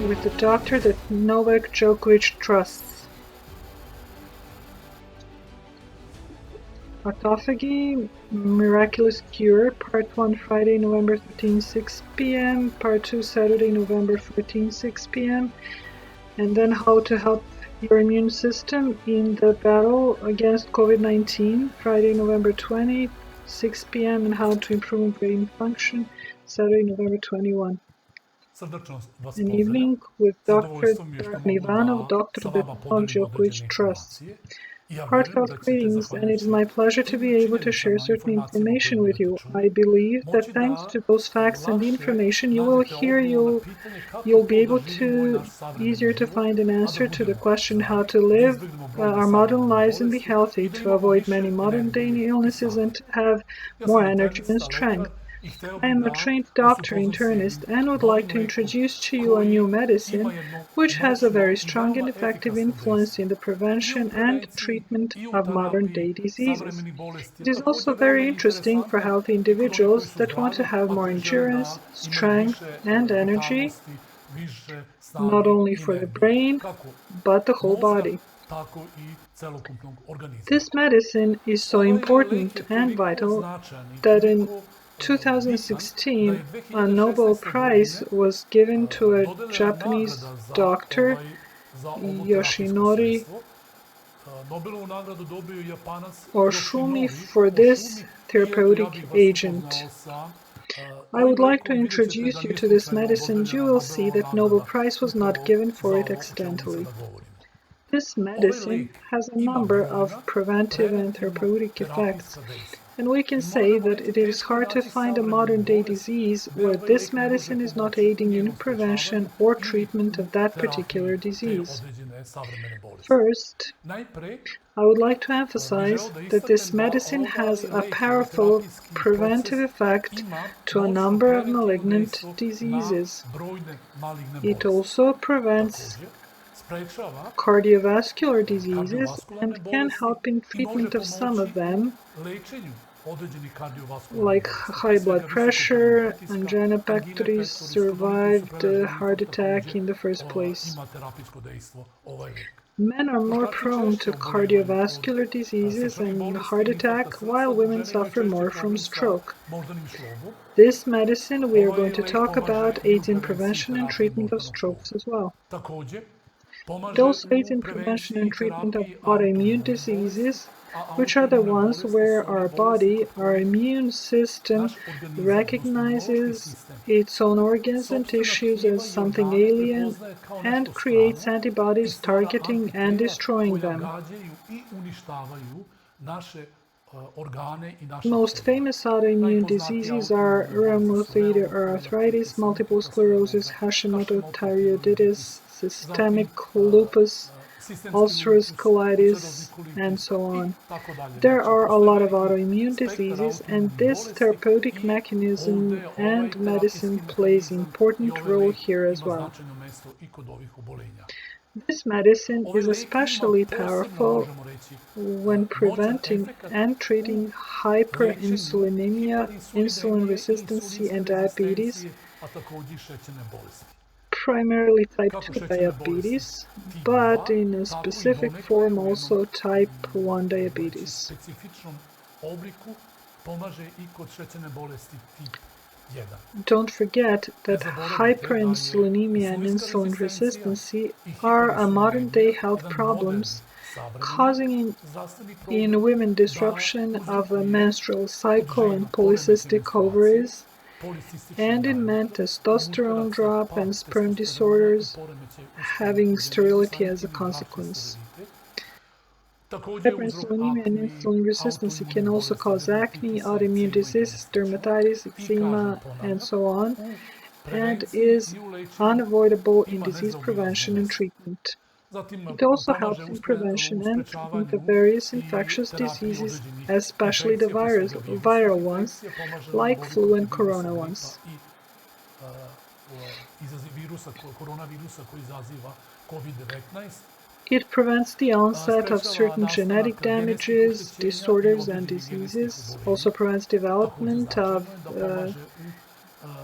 with the doctor that Novak Djokovic trusts. Autophagy, Miraculous Cure, Part 1, Friday, November 13, 6 p.m., Part 2, Saturday, November 14, 6 p.m., and then how to help your immune system in the battle against COVID-19, Friday, November 20, 6 p.m., and how to improve brain function, Saturday, November 21. An evening with Dr. Dragan Ivanov, doctor that Novak Djokovic trusts. Heartfelt greetings, and it is my pleasure to be able to share certain information with you. I believe that thanks to those facts and the information you will hear, you'll be able to easier to find an answer to the question how to live our modern lives and be healthy, to avoid many modern day illnesses and to have more energy and strength. I am a trained doctor internist and would like to introduce to you a new medicine which has a very strong and effective influence in the prevention and treatment of modern day diseases. It is also very interesting for healthy individuals that want to have more endurance, strength, and energy, not only for the brain, but the whole body. This medicine is so important and vital that in 2016, a Nobel Prize was given to a Japanese doctor, Yoshinori Oshumi, for this therapeutic agent. I would like to introduce you to this medicine. You will see that Nobel Prize was not given for it accidentally. This medicine has a number of preventive and therapeutic effects, and we can say that it is hard to find a modern-day disease where this medicine is not aiding in prevention or treatment of that particular disease. First, I would like to emphasize that this medicine has a powerful preventive effect to a number of malignant diseases. It also prevents cardiovascular diseases and can help in treatment of some of them, like high blood pressure, angina pectoris, survived heart attack in the first place. Men are more prone to cardiovascular diseases and heart attack, while women suffer more from stroke. This medicine we are going to talk about aids in prevention and treatment of strokes as well. It also aids in prevention and treatment of autoimmune diseases, which are the ones where our body, our immune system, recognizes its own organs and tissues as something alien and creates antibodies targeting and destroying them. Most famous autoimmune diseases are rheumatoid arthritis, multiple sclerosis, Hashimoto thyroiditis, systemic lupus, ulcerative colitis, and so on. There are a lot of autoimmune diseases, and this therapeutic mechanism and medicine plays an important role here as well. This medicine is especially powerful when preventing and treating hyperinsulinemia, insulin resistance, and diabetes, primarily type 2 diabetes, but in a specific form also type 1 diabetes. Don't forget that hyperinsulinemia and insulin resistance are a modern-day health problems, causing in women disruption of a menstrual cycle and polycystic ovaries, and in men testosterone drop and sperm disorders, having sterility as a consequence. Hyperinsulinemia and insulin resistance can also cause acne, autoimmune diseases, dermatitis, eczema, and so on, and is unavoidable in disease prevention and treatment. It also helps in prevention and treatment of various infectious diseases, especially the viral ones, like flu and corona ones. It prevents the onset of certain genetic damages, disorders, and diseases, also prevents development of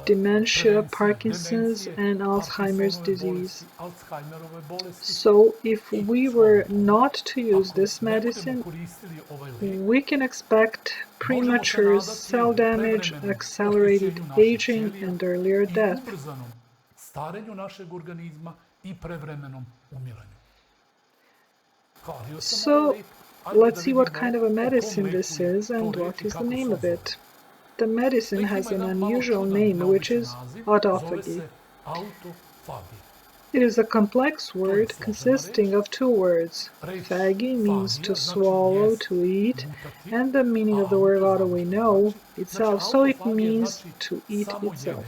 dementia, Parkinson's, and Alzheimer's disease. So, if we were not to use this medicine, we can expect premature cell damage, accelerated aging, and earlier death. So, let's see what kind of a medicine this is and what is the name of it. The medicine has an unusual name, which is autophagy. It is a complex word consisting of two words. Phagy means to swallow, to eat, and the meaning of the word auto we know itself, so it means to eat itself.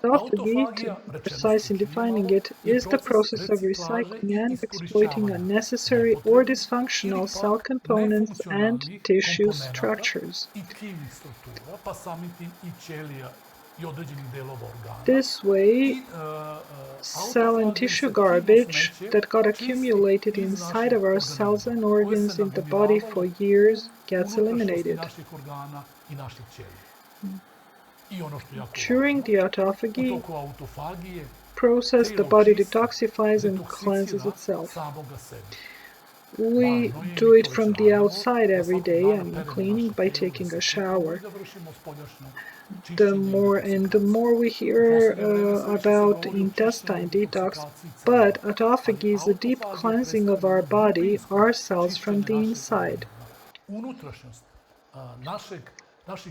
Autophagy, to be precise in defining it, is the process of recycling and exploiting unnecessary or dysfunctional cell components and tissue structures. This way, cell and tissue garbage that got accumulated inside of our cells and organs in the body for years gets eliminated. During the autophagy process, the body detoxifies and cleanses itself. We do it from the outside every day, cleaning by taking a shower. The more we hear about intestine detox, but autophagy is a deep cleansing of our body, our cells from the inside.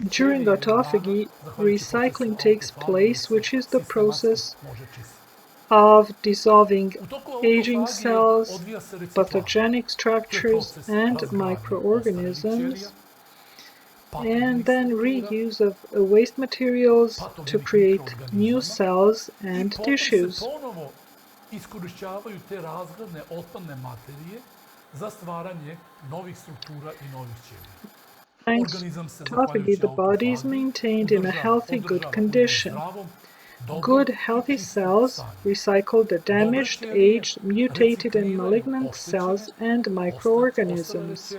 During autophagy, recycling takes place, which is the process of dissolving aging cells, pathogenic structures, and microorganisms, and then reuse of waste materials to create new cells and tissues. Thanks to autophagy, the body is maintained in a healthy, good condition. Good, healthy cells recycle the damaged, aged, mutated, and malignant cells and microorganisms.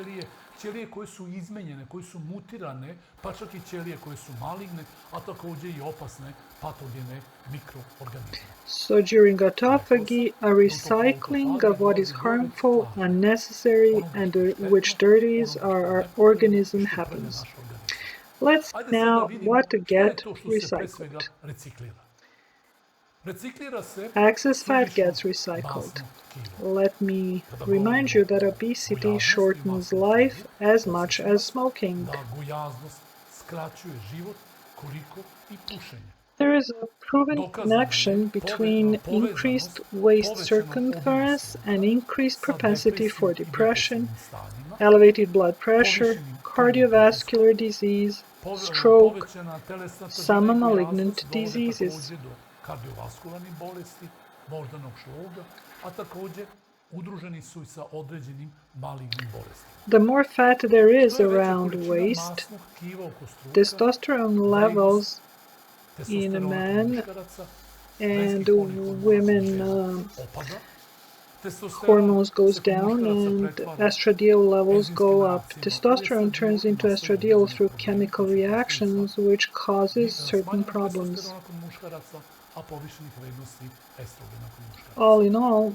So during autophagy, a recycling of what is harmful, unnecessary, and which dirties our organism happens. Let's see now what to get recycled. Excess fat gets recycled. Let me remind you that obesity shortens life as much as smoking. There is a proven connection between increased waist circumference and increased propensity for depression, elevated blood pressure, cardiovascular disease, stroke, some malignant diseases. The more fat there is around waist, testosterone levels in a man and women hormones goes down and estradiol levels go up. Testosterone turns into estradiol through chemical reactions, which causes certain problems. All in all,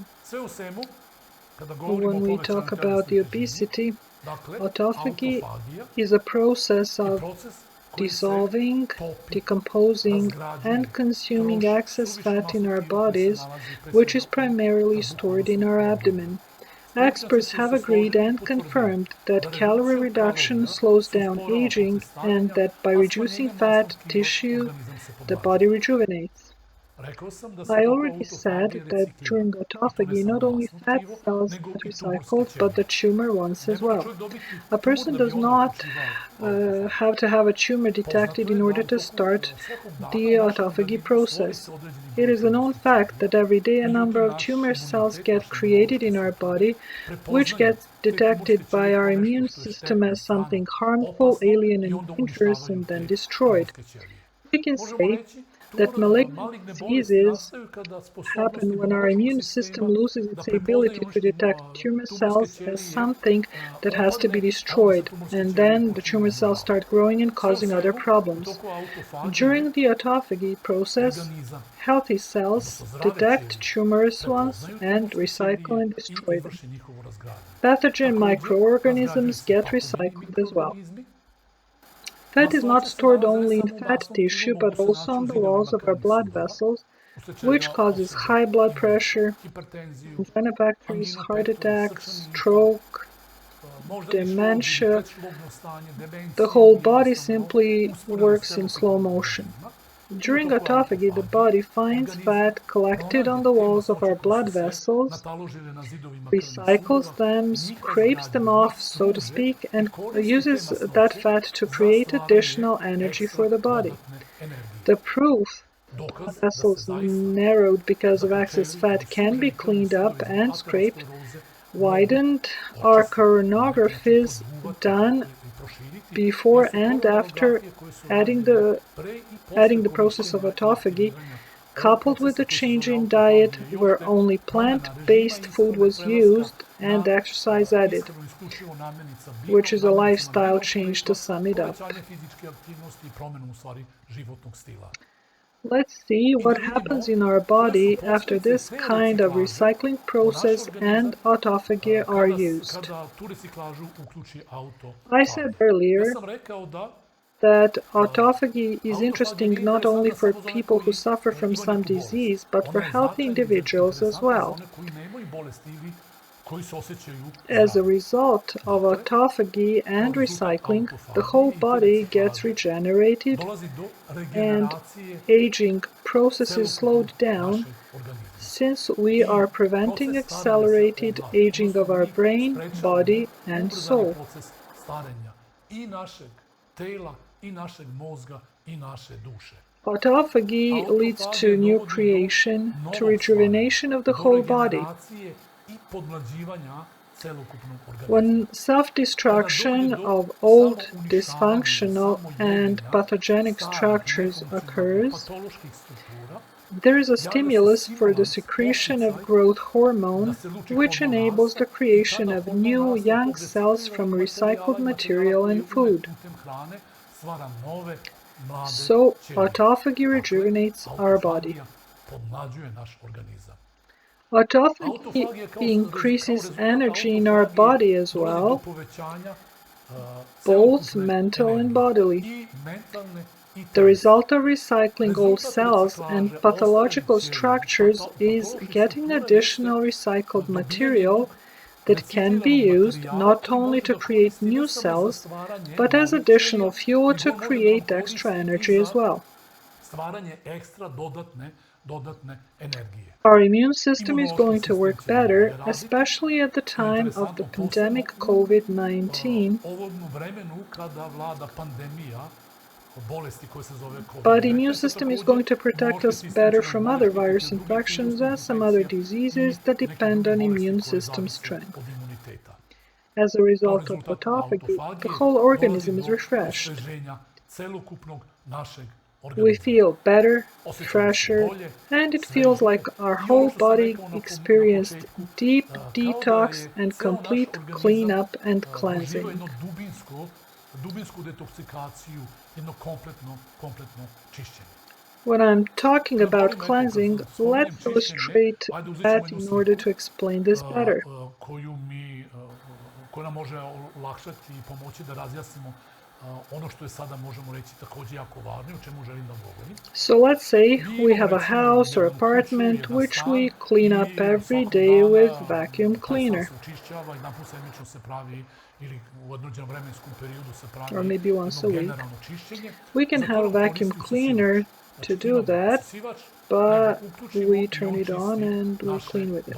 when we talk about the obesity, autophagy is a process of dissolving, decomposing, and consuming excess fat in our bodies, which is primarily stored in our abdomen. Experts have agreed and confirmed that calorie reduction slows down aging and that by reducing fat tissue, the body rejuvenates. I already said that during autophagy, not only fat cells get recycled, but the tumor ones as well. A person does not have to have a tumor detected in order to start the autophagy process. It is a known fact that every day a number of tumor cells get created in our body, which gets detected by our immune system as something harmful, alien, and dangerous, and then destroyed. We can say that malignant diseases happen when our immune system loses its ability to detect tumor cells as something that has to be destroyed, and then the tumor cells start growing and causing other problems. During the autophagy process, healthy cells detect tumorous ones and recycle and destroy them. Pathogen microorganisms get recycled as well. Fat is not stored only in fat tissue, but also on the walls of our blood vessels, which causes high blood pressure, angina pectoris, heart attack, stroke, dementia. The whole body simply works in slow motion. During autophagy, the body finds fat collected on the walls of our blood vessels, recycles them, scrapes them off, so to speak, and uses that fat to create additional energy for the body. The proof that vessels narrowed because of excess fat can be cleaned up and scraped, widened, are coronographies done before and after adding the process of autophagy, coupled with the change in diet where only plant-based food was used and exercise added, which is a lifestyle change to sum it up. Let's see what happens in our body after this kind of recycling process and autophagy are used. I said earlier that autophagy is interesting not only for people who suffer from some disease, but for healthy individuals as well. As a result of autophagy and recycling, the whole body gets regenerated and aging process is slowed down, since we are preventing accelerated aging of our brain, body, and soul. Autophagy leads to new creation, to rejuvenation of the whole body. When self-destruction of old, dysfunctional, and pathogenic structures occurs, there is a stimulus for the secretion of growth hormone, which enables the creation of new young cells from recycled material and food. So, autophagy rejuvenates our body. Autophagy increases energy in our body as well, both mental and bodily. The result of recycling old cells and pathological structures is getting additional recycled material that can be used not only to create new cells, but as additional fuel to create extra energy as well. Our immune system is going to work better, especially at the time of the pandemic COVID-19. But the immune system is going to protect us better from other virus infections and some other diseases that depend on immune system strength. As a result of autophagy, the whole organism is refreshed. We feel better, fresher, and it feels like our whole body experienced deep detox and complete cleanup and cleansing. When I'm talking about cleansing, let's illustrate that in order to explain this better. So let's say we have a house or apartment which we clean up every day with vacuum cleaner. Or maybe once a week. We can have a vacuum cleaner to do that, but we turn it on and we clean with it.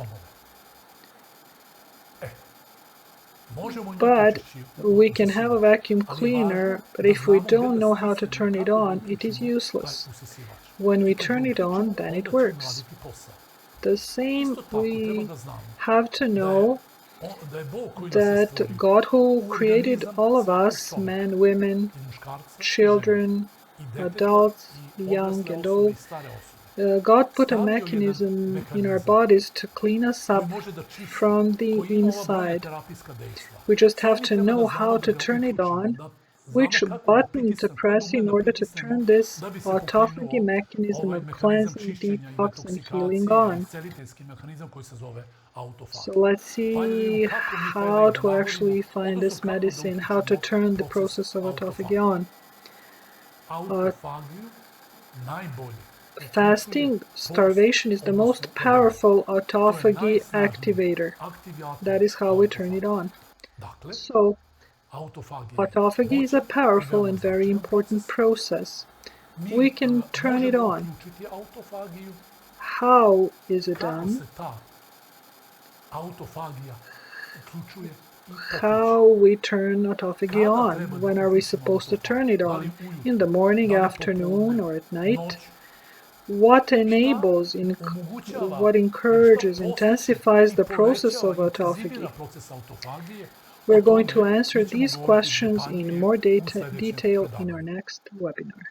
But we can have a vacuum cleaner, but if we don't know how to turn it on, it is useless. When we turn it on, then it works. The same, we have to know that God, who created all of us, men, women, children, adults, young and old. God put a mechanism in our bodies to clean us up from the inside. We just have to know how to turn it on, which button to press in order to turn this autophagy mechanism of cleansing, detox, and healing on. So let's see how to actually find this medicine, how to turn the process of autophagy on. Fasting, starvation is the most powerful autophagy activator. That is how we turn it on. So, autophagy is a powerful and very important process. We can turn it on. How is it done? How we turn autophagy on? When are we supposed to turn it on? In the morning, afternoon, or at night? What enables, what encourages, intensifies the process of autophagy? We're going to answer these questions in more detail in our next webinar.